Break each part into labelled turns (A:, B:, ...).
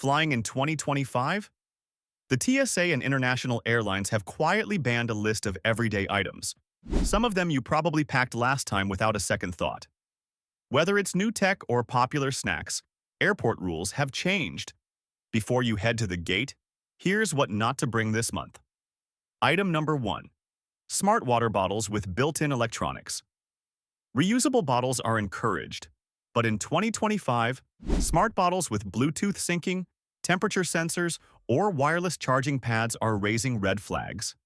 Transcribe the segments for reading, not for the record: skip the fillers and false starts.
A: Flying in 2025? The TSA and international airlines have quietly banned a list of everyday items. Some of them you probably packed last time without a second thought. Whether it's new tech or popular snacks, airport rules have changed. Before you head to the gate, here's what not to bring this month. Item number 1. Smart water bottles with built-in electronics. Reusable bottles are encouraged, but in 2025, smart bottles with Bluetooth syncing, temperature sensors, or wireless charging pads are raising red flags.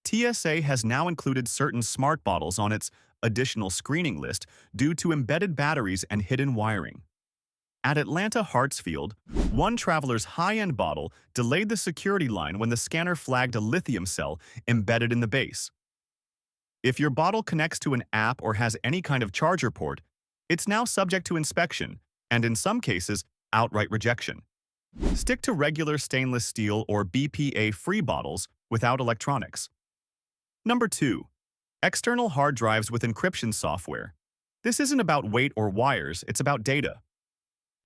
A: TSA has now included certain smart bottles on its additional screening list due to embedded batteries and hidden wiring. At Atlanta Hartsfield, one traveler's high-end bottle delayed the security line when the scanner flagged a lithium cell embedded in the base. If your bottle connects to an app or has any kind of charger port, it's now subject to inspection and, in some cases, outright rejection. Stick to regular stainless steel or BPA-free bottles without electronics. Number 2. External hard drives with encryption software. This isn't about weight or wires, it's about data.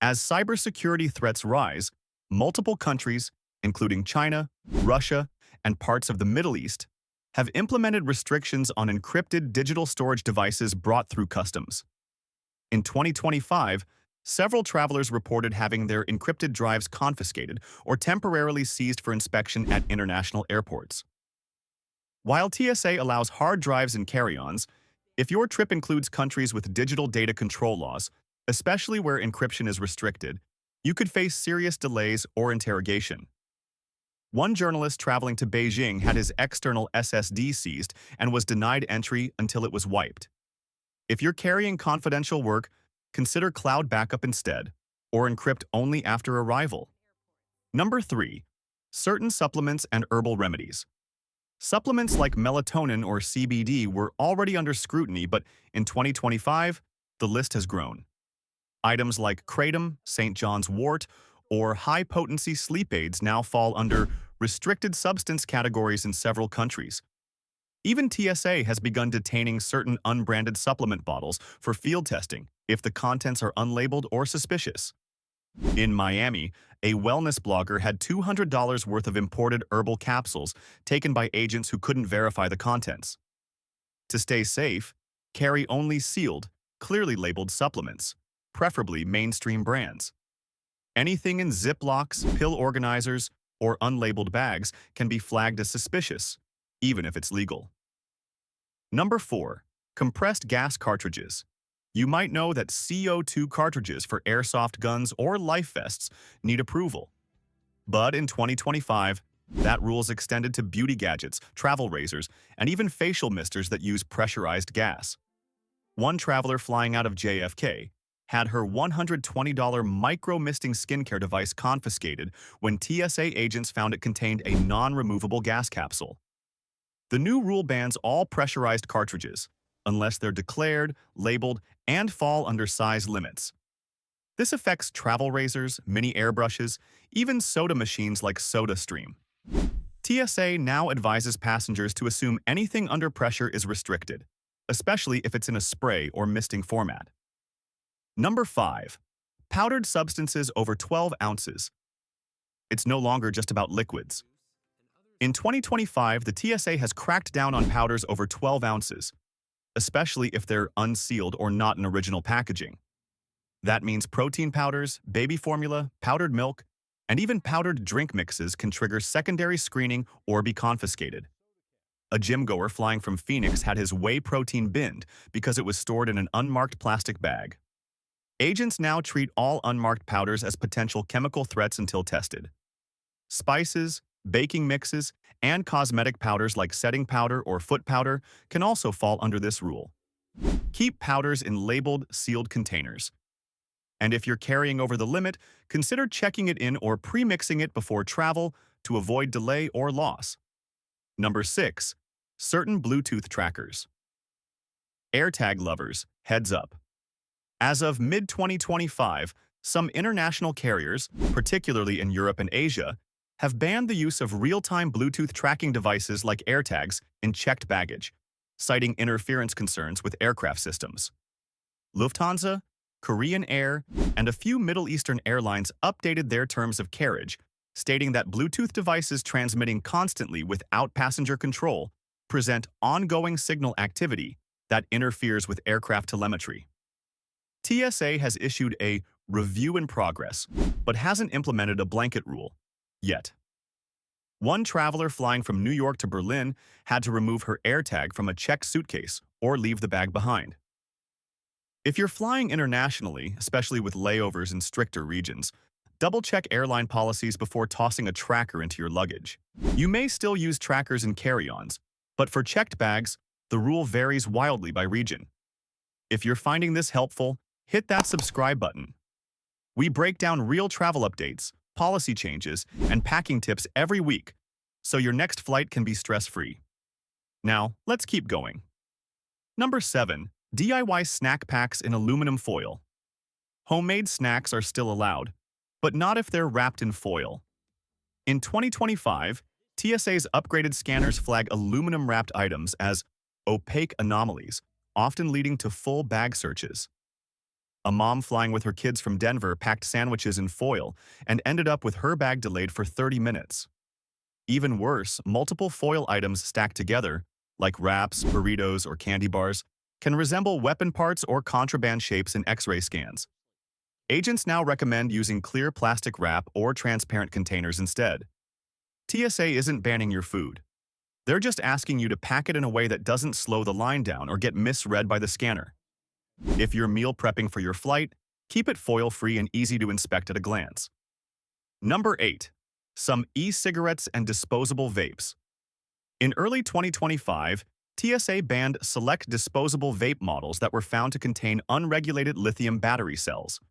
A: As cybersecurity threats rise, multiple countries, including China, Russia, and parts of the Middle East, have implemented restrictions on encrypted digital storage devices brought through customs. In 2025, several travelers reported having their encrypted drives confiscated or temporarily seized for inspection at international airports. While TSA allows hard drives and carry-ons, if your trip includes countries with digital data control laws, especially where encryption is restricted, you could face serious delays or interrogation. One journalist traveling to Beijing had his external SSD seized and was denied entry until it was wiped. If you're carrying confidential work, consider cloud backup instead, or encrypt only after arrival. Number 3. Certain supplements and herbal remedies. Supplements like melatonin or CBD were already under scrutiny, but in 2025, the list has grown. Items like kratom, St. John's wort, or high-potency sleep aids now fall under restricted substance categories in several countries. Even TSA has begun detaining certain unbranded supplement bottles for field testing if the contents are unlabeled or suspicious. In Miami, a wellness blogger had $200 worth of imported herbal capsules taken by agents who couldn't verify the contents. To stay safe, carry only sealed, clearly labeled supplements, preferably mainstream brands. Anything in Ziplocs, pill organizers, or unlabeled bags can be flagged as suspicious, even if it's legal. Number 4. Compressed gas cartridges. You might know that CO2 cartridges for airsoft guns or life vests need approval. But in 2025, that rule's extended to beauty gadgets, travel razors, and even facial misters that use pressurized gas. One traveler flying out of JFK had her $120 micro-misting skincare device confiscated when TSA agents found it contained a non-removable gas capsule. The new rule bans all pressurized cartridges, unless they're declared, labeled, and fall under size limits. This affects travel razors, mini airbrushes, even soda machines like SodaStream. TSA now advises passengers to assume anything under pressure is restricted, especially if it's in a spray or misting format. Number 5. Powdered substances over 12 ounces. It's no longer just about liquids. In 2025, the TSA has cracked down on powders over 12 ounces, especially if they're unsealed or not in original packaging. That means protein powders, baby formula, powdered milk, and even powdered drink mixes can trigger secondary screening or be confiscated. A gym-goer flying from Phoenix had his whey protein binned because it was stored in an unmarked plastic bag. Agents now treat all unmarked powders as potential chemical threats until tested. Spices, baking mixes, and cosmetic powders like setting powder or foot powder can also fall under this rule. Keep powders in labeled, sealed containers. And if you're carrying over the limit, consider checking it in or pre-mixing it before travel to avoid delay or loss. Number 6. Certain Bluetooth trackers. AirTag lovers, heads up. As of mid-2025, some international carriers, particularly in Europe and Asia, have banned the use of real-time Bluetooth tracking devices like AirTags in checked baggage, citing interference concerns with aircraft systems. Lufthansa, Korean Air, and a few Middle Eastern airlines updated their terms of carriage, stating that Bluetooth devices transmitting constantly without passenger control present ongoing signal activity that interferes with aircraft telemetry. TSA has issued a review in progress, but hasn't implemented a blanket rule yet. One traveler flying from New York to Berlin had to remove her AirTag from a checked suitcase or leave the bag behind. If you're flying internationally, especially with layovers in stricter regions, double-check airline policies before tossing a tracker into your luggage. You may still use trackers in carry-ons, but for checked bags, the rule varies wildly by region. If you're finding this helpful, hit that subscribe button. We break down real travel updates, policy changes, and packing tips every week, so your next flight can be stress-free. Now, let's keep going. Number 7. DIY snack packs in aluminum foil. Homemade snacks are still allowed, but not if they're wrapped in foil. In 2025, TSA's upgraded scanners flag aluminum-wrapped items as opaque anomalies, often leading to full bag searches. A mom flying with her kids from Denver packed sandwiches in foil and ended up with her bag delayed for 30 minutes. Even worse, multiple foil items stacked together, like wraps, burritos, or candy bars, can resemble weapon parts or contraband shapes in X-ray scans. Agents now recommend using clear plastic wrap or transparent containers instead. TSA isn't banning your food. They're just asking you to pack it in a way that doesn't slow the line down or get misread by the scanner. If you're meal prepping for your flight, keep it foil-free and easy to inspect at a glance. Number 8. Some e-cigarettes and disposable vapes. In early 2025, TSA banned select disposable vape models that were found to contain unregulated lithium battery cells.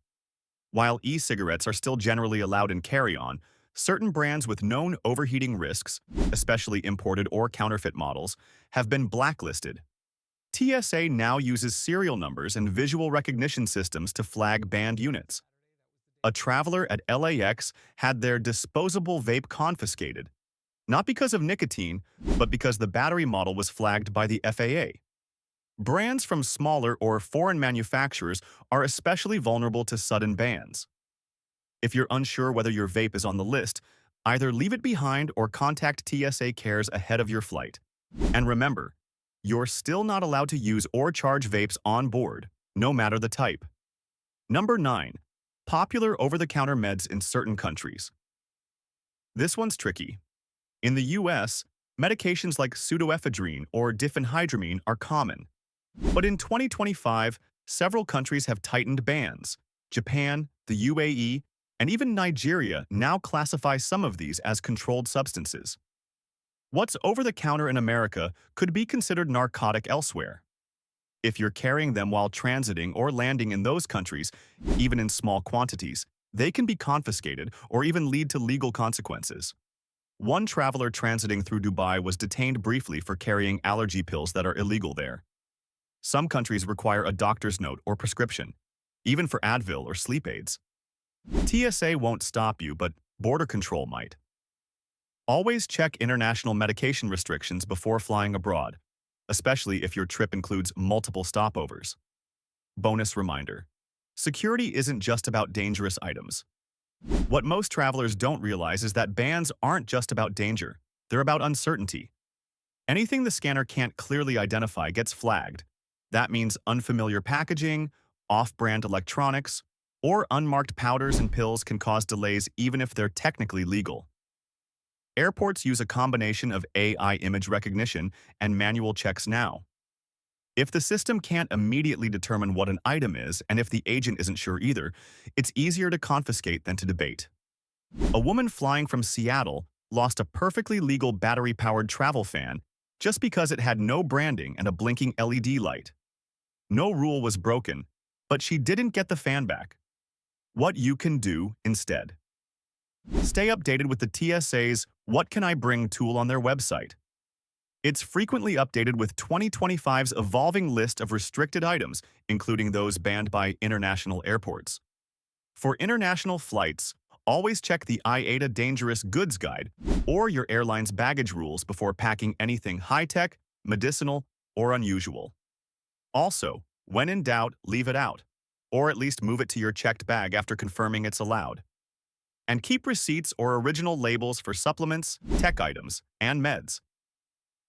A: While e-cigarettes are still generally allowed in carry-on, certain brands with known overheating risks, especially imported or counterfeit models, have been blacklisted. TSA now uses serial numbers and visual recognition systems to flag banned units. A traveler at LAX had their disposable vape confiscated, not because of nicotine, but because the battery model was flagged by the FAA. Brands from smaller or foreign manufacturers are especially vulnerable to sudden bans. If you're unsure whether your vape is on the list, either leave it behind or contact TSA Cares ahead of your flight. And remember, you're still not allowed to use or charge vapes on board, no matter the type. Number 9. Popular over-the-counter meds in certain countries. This one's tricky. In the US, medications like pseudoephedrine or diphenhydramine are common. But in 2025, several countries have tightened bans. Japan, the UAE, and even Nigeria now classify some of these as controlled substances. What's over-the-counter in America could be considered narcotic elsewhere. If you're carrying them while transiting or landing in those countries, even in small quantities, they can be confiscated or even lead to legal consequences. One traveler transiting through Dubai was detained briefly for carrying allergy pills that are illegal there. Some countries require a doctor's note or prescription, even for Advil or sleep aids. TSA won't stop you, but border control might. Always check international medication restrictions before flying abroad, especially if your trip includes multiple stopovers. Bonus reminder: security isn't just about dangerous items. What most travelers don't realize is that bans aren't just about danger, they're about uncertainty. Anything the scanner can't clearly identify gets flagged. That means unfamiliar packaging, off-brand electronics, or unmarked powders and pills can cause delays even if they're technically legal. Airports use a combination of AI image recognition and manual checks now. If the system can't immediately determine what an item is, and if the agent isn't sure either, it's easier to confiscate than to debate. A woman flying from Seattle lost a perfectly legal battery-powered travel fan just because it had no branding and a blinking LED light. No rule was broken, but she didn't get the fan back. What you can do instead. Stay updated with the TSA's What Can I Bring tool on their website. It's frequently updated with 2025's evolving list of restricted items, including those banned by international airports. For international flights, always check the IATA Dangerous Goods Guide or your airline's baggage rules before packing anything high-tech, medicinal, or unusual. Also, when in doubt, leave it out. or at least move it to your checked bag after confirming it's allowed. And keep receipts or original labels for supplements, tech items, and meds.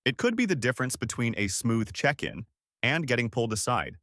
A: It could be the difference between a smooth check-in and getting pulled aside.